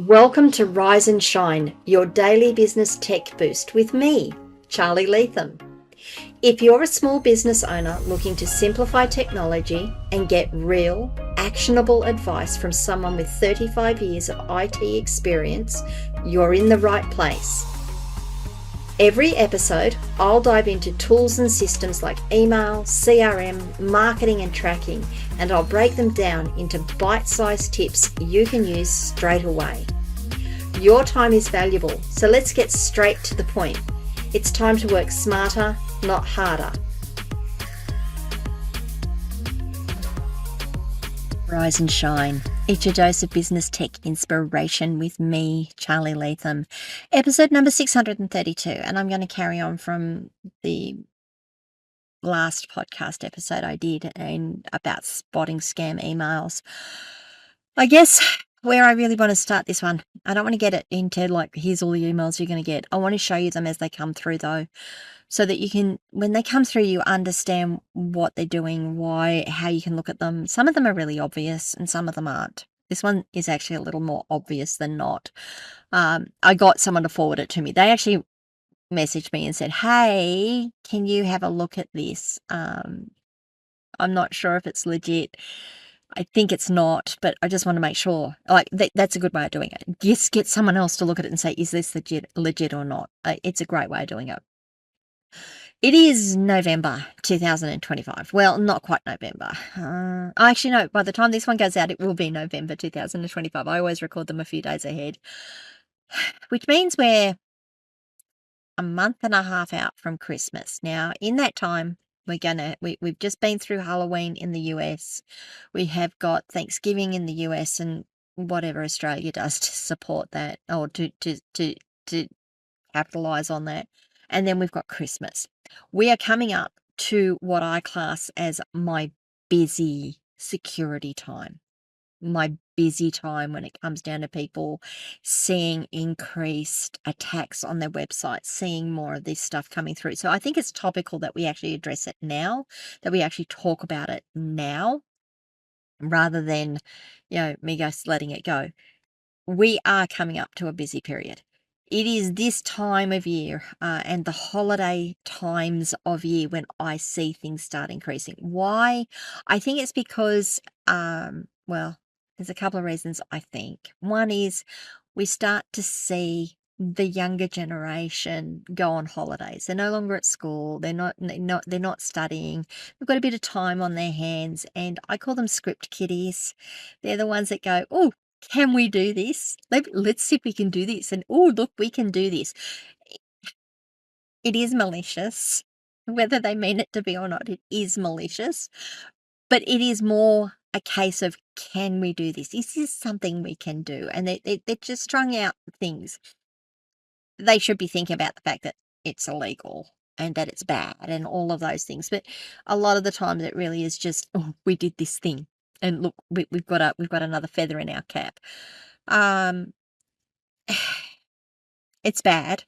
Welcome to Rise and Shine, your daily business tech boost with me, Charlie Leatham. If you're a small business owner looking to simplify technology and get real, actionable advice from someone with 35 years of IT experience, you're in the right place. Every episode, I'll dive into tools and systems like email, CRM, marketing and tracking, and I'll break them down into bite-sized tips you can use straight away. Your time is valuable, so let's get straight to the point. It's time to work smarter, not harder. Rise and Shine. It's your dose of business tech inspiration with me, Charlie Latham. Episode number 632, and I'm going to carry on from the last podcast episode I did about spotting scam emails. I guess where I really want to start this one, I don't want to get it into like, here's all the emails you're going to get. I want to show you them as they come through though, so that you can, when they come through, you understand what they're doing, why, how you can look at them. Some of them are really obvious and some of them aren't. This one is actually a little more obvious than not. I got someone to forward it to me. They actually messaged me and said, hey, can you have a look at this? I'm not sure if it's legit. I think it's not, but I just want to make sure. Like that's a good way of doing it. Just get someone else to look at it and say, is this legit or not? It's a great way of doing it. It is November 2025. Well, not quite November. Actually, no, by the time this one goes out, it will be November 2025. I always record them a few days ahead, which means we're a month and a half out from Christmas. Now, in that time, we've just been through Halloween in the US. We have got Thanksgiving in the US and whatever Australia does to support that or to capitalize on that. And then we've got Christmas. We are coming up to what I class as my busy security time. My busy time when it comes down to people seeing increased attacks on their websites, seeing more of this stuff coming through. So I think it's topical that we actually address it now, that we actually talk about it now, rather than, me just letting it go. We are coming up to a busy period. It is this time of year and the holiday times of year when I see things start increasing. Why? I think it's because, there's a couple of reasons, I think. One is we start to see the younger generation go on holidays. They're no longer at school. They're not studying. They've got a bit of time on their hands, and I call them script kiddies. They're the ones that go, oh, can we do this? Let's see if we can do this. And oh, look, we can do this. It is malicious. Whether they mean it to be or not, it is malicious. But it is more a case of, can we do this? Is this something we can do? And they're just strung out things. They should be thinking about the fact that it's illegal and that it's bad and all of those things. But a lot of the time it really is just, oh, we did this thing. And look, we've got another feather in our cap. It's bad.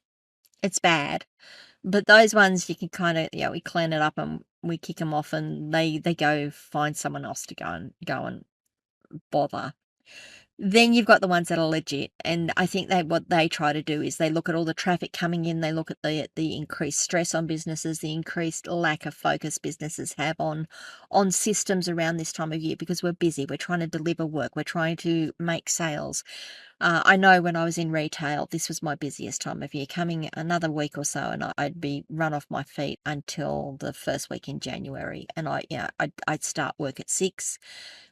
It's bad. But those ones you can kind of, we clean it up and we kick them off, and they go find someone else to go and bother. Then you've got the ones that are legit, and I think what they try to do is they look at all the traffic coming in, they look at the increased stress on businesses, the increased lack of focus businesses have on systems around this time of year, because we're busy, we're trying to deliver work, we're trying to make sales. I know when I was in retail, this was my busiest time of year. Coming another week or so, and I'd be run off my feet until the first week in January, and I'd start work at 6.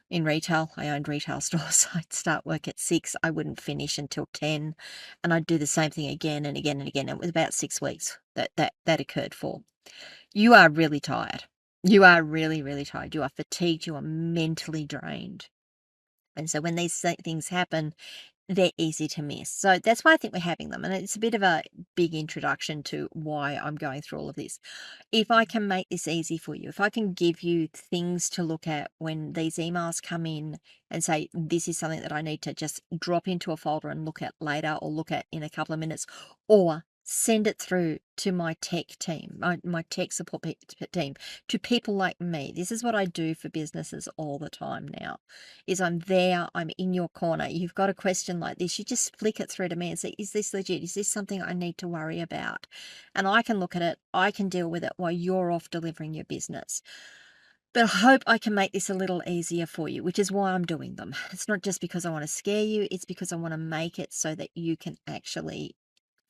In retail, I owned retail stores. I'd start work at 6. I wouldn't finish until 10, and I'd do the same thing again and again and again. It was about 6 weeks that occurred for. You are really tired. You are really, really tired. You are fatigued. You are mentally drained. And so when these things happen, they're easy to miss. So that's why I think we're having them. And it's a bit of a big introduction to why I'm going through all of this. If I can make this easy for you, if I can give you things to look at when these emails come in and say, this is something that I need to just drop into a folder and look at later, or look at in a couple of minutes, or send it through to my tech team, my tech support team, to people like me. This is what I do for businesses all the time now, is I'm there, I'm in your corner. You've got a question like this, you just flick it through to me and say, is this legit? Is this something I need to worry about? And I can look at it, I can deal with it while you're off delivering your business. But I hope I can make this a little easier for you, which is why I'm doing them. It's not just because I want to scare you, it's because I want to make it so that you can actually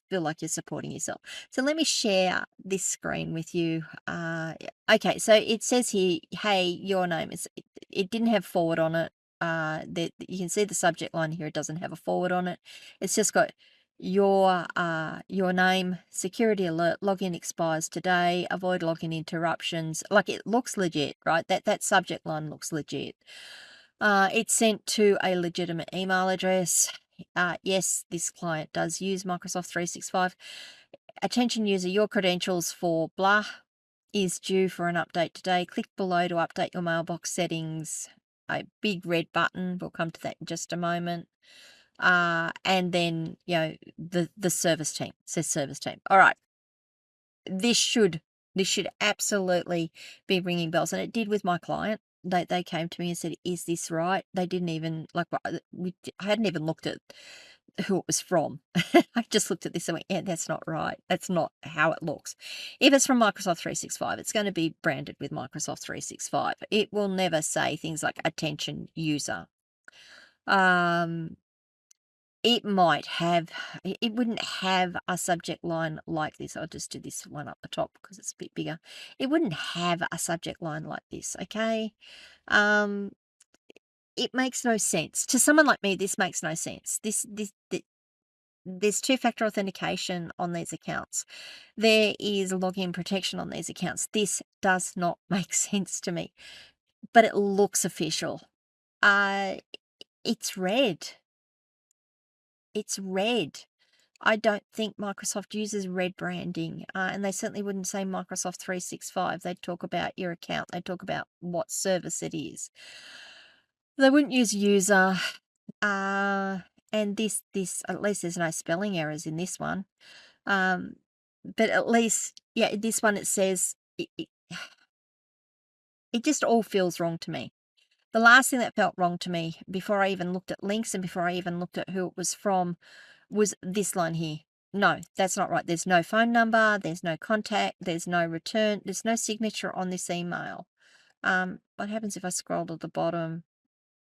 feel like you're supporting yourself. So let me share this screen with you. Okay, so it says here, hey, your name is, it didn't have forward on it. That you can see the subject line here, it doesn't have a forward on it. It's just got your name, security alert, login expires today, avoid login interruptions. Like, it looks legit, right? That subject line looks legit. It's sent to a legitimate email address. Yes, this client does use Microsoft 365. Attention user, your credentials for blah is due for an update today. Click below to update your mailbox settings. A big red button. We'll come to that in just a moment. And then, the service team. It says service team. All right. This should absolutely be ringing bells, and it did with my client. They came to me and said, "Is this right?" They didn't even like. I hadn't even looked at who it was from. I just looked at this and went, "Yeah, that's not right. That's not how it looks." If it's from Microsoft 365, it's going to be branded with Microsoft 365. It will never say things like "attention user." Um, it might have, it wouldn't have a subject line like this. I'll just do this one up the top because it's a bit bigger. It wouldn't have a subject line like this, okay? Um, it makes no sense. To someone like me, this makes no sense. There's two-factor authentication on these accounts. There is login protection on these accounts. This does not make sense to me, but it looks official. It's red. It's red. I don't think Microsoft uses red branding, and they certainly wouldn't say Microsoft 365. They'd talk about your account. They'd talk about what service it is. They wouldn't use user, and this at least there's no spelling errors in this one. But at least, yeah, this one it says it just all feels wrong to me. The last thing that felt wrong to me before I even looked at links and before I even looked at who it was from was this line here. No, that's not right. There's no phone number, there's no contact, there's no return, there's no signature on this email. What happens if I scroll to the bottom?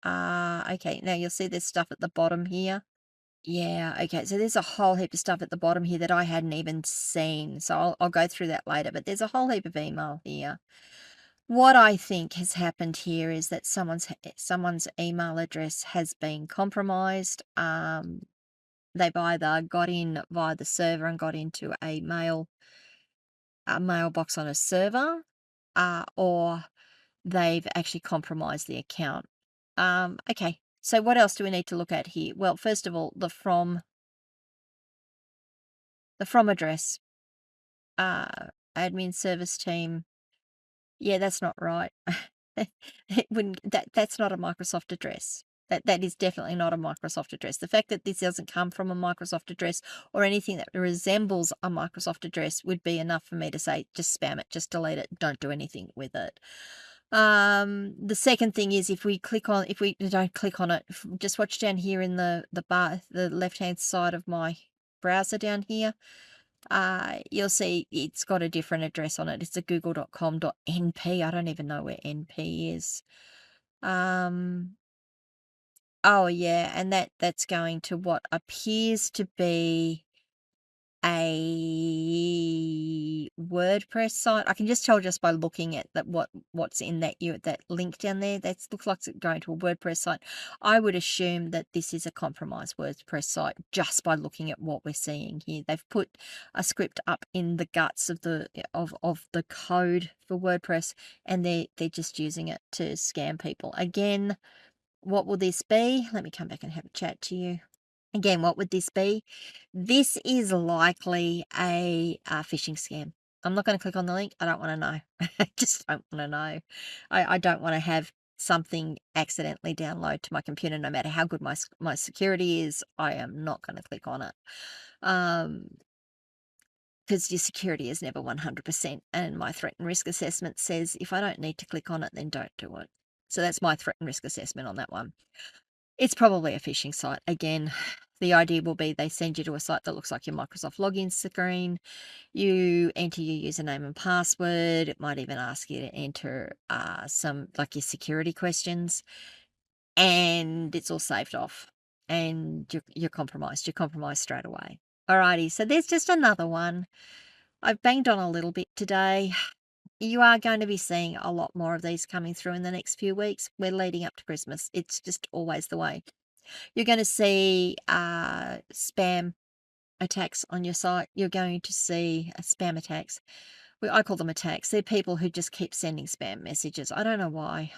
Okay, now you'll see there's stuff at the bottom here. Yeah, okay, so there's a whole heap of stuff at the bottom here that I hadn't even seen. So I'll go through that later, but there's a whole heap of email here. What I think has happened here is that someone's email address has been compromised. They've either got in via the server and got into a mailbox on a server, or they've actually compromised the account. Okay, so what else do we need to look at here? Well, first of all, the from address, admin service team. Yeah, that's not right. It wouldn't that's not a Microsoft address. That is definitely not a Microsoft address. The fact that this doesn't come from a Microsoft address or anything that resembles a Microsoft address would be enough for me to say, just spam it, just delete it, don't do anything with it. The second thing is if we don't click on it, just watch down here in the bar, the left-hand side of my browser down here. You'll see it's got a different address on it. It's a google.com.np. I don't even know where NP is. Oh yeah, and that's going to what appears to be a WordPress site. I can just tell just by looking at what's in that link down there. That looks like it's going to a WordPress site. I would assume that this is a compromised WordPress site just by looking at what we're seeing here. They've put a script up in the guts of the code for WordPress, and they're just using it to scam people. Again, what will this be? Let me come back and have a chat to you. Again, what would this be? This is likely a phishing scam. I'm not going to click on the link. I don't want to know. I just don't want to know. I don't want to have something accidentally download to my computer, no matter how good my security is. I am not going to click on it. because your security is never 100%. And my threat and risk assessment says if I don't need to click on it, then don't do it. So that's my threat and risk assessment on that one. It's probably a phishing site. Again, the idea will be they send you to a site that looks like your Microsoft login screen. You enter your username and password. It might even ask you to enter some like your security questions, and it's all saved off, and you're compromised. You're compromised straight away. Alrighty, so there's just another one. I've banged on a little bit today. You are going to be seeing a lot more of these coming through in the next few weeks. We're leading up to Christmas. It's just always the way. You're going to see spam attacks on your site. You're going to see spam attacks. I call them attacks. They're people who just keep sending spam messages. I don't know why.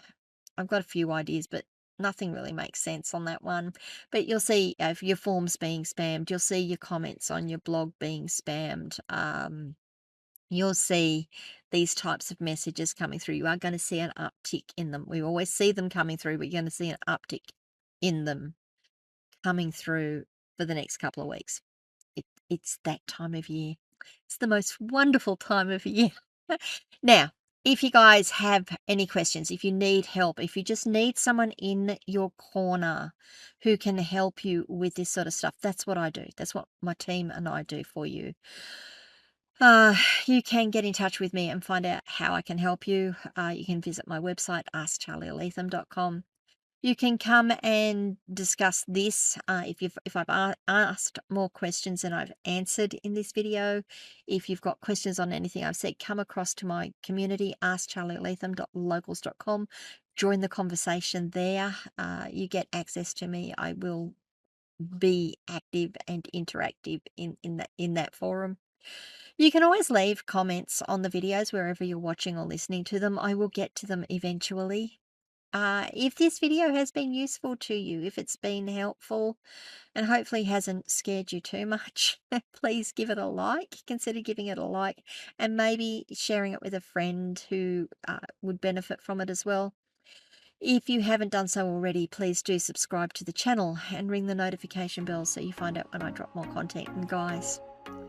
I've got a few ideas, but nothing really makes sense on that one. But you'll see your forms being spammed. You'll see your comments on your blog being spammed. You'll see these types of messages coming through. You are going to see an uptick in them. We always see them coming through, but you're going to see an uptick in them coming through for the next couple of weeks. It's that time of year. It's the most wonderful time of year. Now, if you guys have any questions, if you need help, if you just need someone in your corner who can help you with this sort of stuff, that's what I do. That's what my team and I do for you. You can get in touch with me and find out how I can help you. You can visit my website, askcharlielatham.com. You can come and discuss this if I've asked more questions than I've answered in this video. If you've got questions on anything I've said, come across to my community, askcharlielatham.locals.com. Join the conversation there. You get access to me. I will be active and interactive in that forum. You can always leave comments on the videos wherever you're watching or listening to them. I will get to them eventually. If this video has been useful to you, if it's been helpful and hopefully hasn't scared you too much, please give it a like. Consider giving it a like and maybe sharing it with a friend who would benefit from it as well. If you haven't done so already, please do subscribe to the channel and ring the notification bell so you find out when I drop more content. And guys,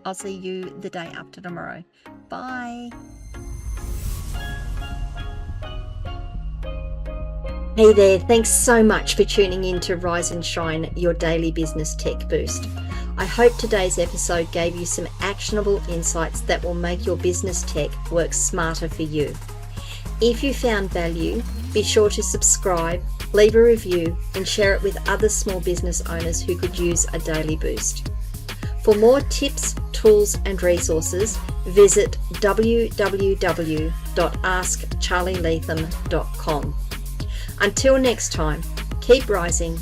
I'll see you the day after tomorrow. Bye. Hey there, thanks so much for tuning in to Rise and Shine, your daily business tech boost. I hope today's episode gave you some actionable insights that will make your business tech work smarter for you. If you found value, be sure to subscribe, leave a review, and share it with other small business owners who could use a daily boost. For more tips, tools, and resources, visit www.askcharlielatham.com. Until next time, keep rising,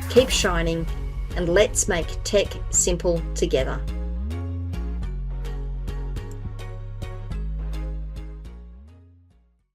keep shining, and let's make tech simple together.